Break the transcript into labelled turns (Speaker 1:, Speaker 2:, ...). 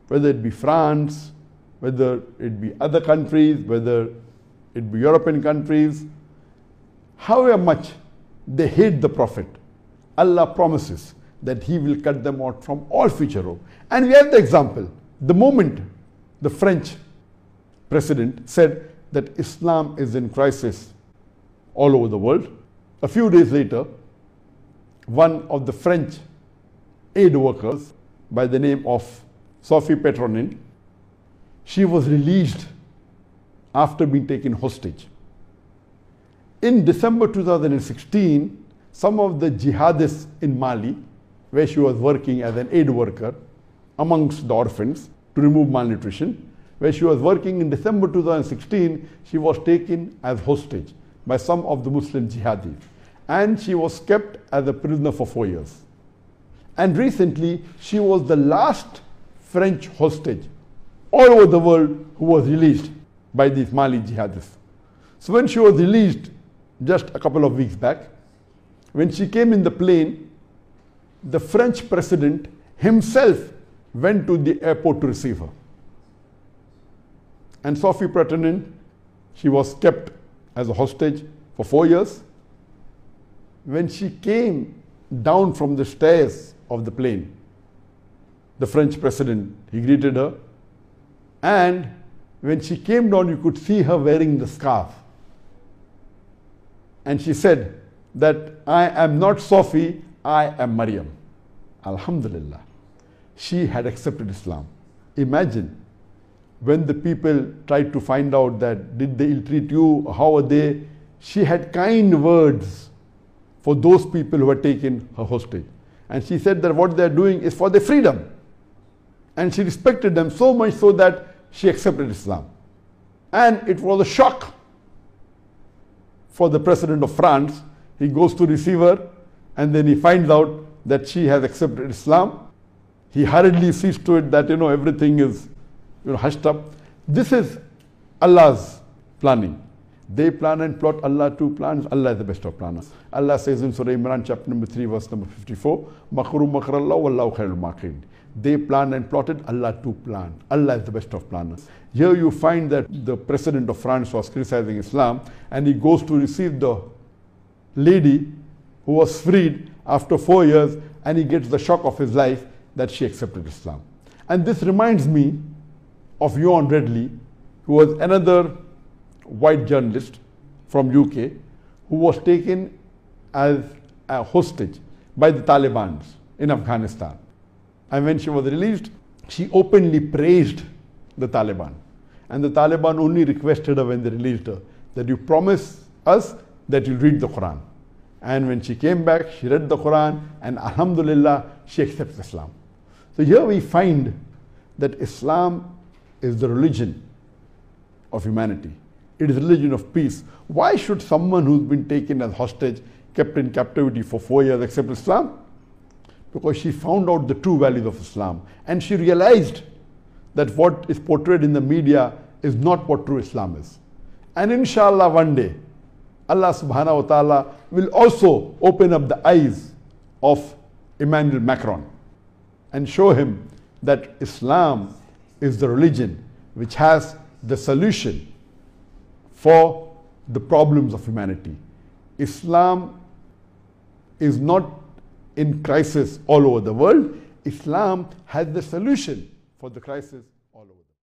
Speaker 1: whether it be France, whether it be other countries, whether it be European countries, however much they hate the Prophet, Allah promises that He will cut them out from all future hope. And we have the example. The moment the French president said that Islam is in crisis all over the world, a few days later, one of the French aid workers by the name of Sophie Petronin, she was released after being taken hostage. In December 2016, some of the jihadists in Mali, where she was working as an aid worker amongst the orphans to remove malnutrition, where she was working in December 2016, she was taken as hostage by some of the Muslim jihadis. And she was kept as a prisoner for 4 years. And recently, she was the last French hostage all over the world who was released by these Mali jihadists. So when she was released just a couple of weeks back, when she came in the plane, the French president himself went to the airport to receive her. And Sophie Petronin, she was kept as a hostage for 4 years. When she came down from the stairs of the plane, the French president, he greeted her. And when she came down, you could see her wearing the scarf. And she said that I am not Sophie, I am Maryam. Alhamdulillah. She had accepted Islam. Imagine when the people tried to find out that did they ill-treat you, how are they, she had kind words for those people who had taken her hostage. And she said that what they are doing is for their freedom. And she respected them so much so that she accepted Islam. And it was a shock for the president of France. He goes to receive her and then he finds out that she has accepted Islam. He hurriedly sees to it that everything is hushed up. This is Allah's planning. They plan and plot, Allah too plans. Allah is the best of planners. Allah says in Surah Imran chapter number 3 verse number 54, Makru makrallah wallahu khairul makirin. They planned and plotted, Allah too planned. Allah is the best of planners. Here you find that the president of France was criticizing Islam and he goes to receive the lady who was freed after 4 years and he gets the shock of his life that she accepted Islam. And this reminds me of Ewan Redley, who was another white journalist from UK who was taken as a hostage by the Taliban in Afghanistan. And when she was released, she openly praised the Taliban. And the Taliban only requested her when they released her that you promise us that you'll read the Quran. And when she came back, she read the Quran and Alhamdulillah, she accepts Islam. So here we find that Islam is the religion of humanity. It is a religion of peace. Why should someone who's been taken as hostage, kept in captivity for 4 years accept Islam? Because she found out the true values of Islam and she realized that what is portrayed in the media is not what true Islam is. And inshallah one day, Allah subhanahu wa ta'ala will also open up the eyes of Emmanuel Macron and show him that Islam is the religion which has the solution for the problems of humanity. Islam is not in crisis all over the world. Islam has the solution for the crisis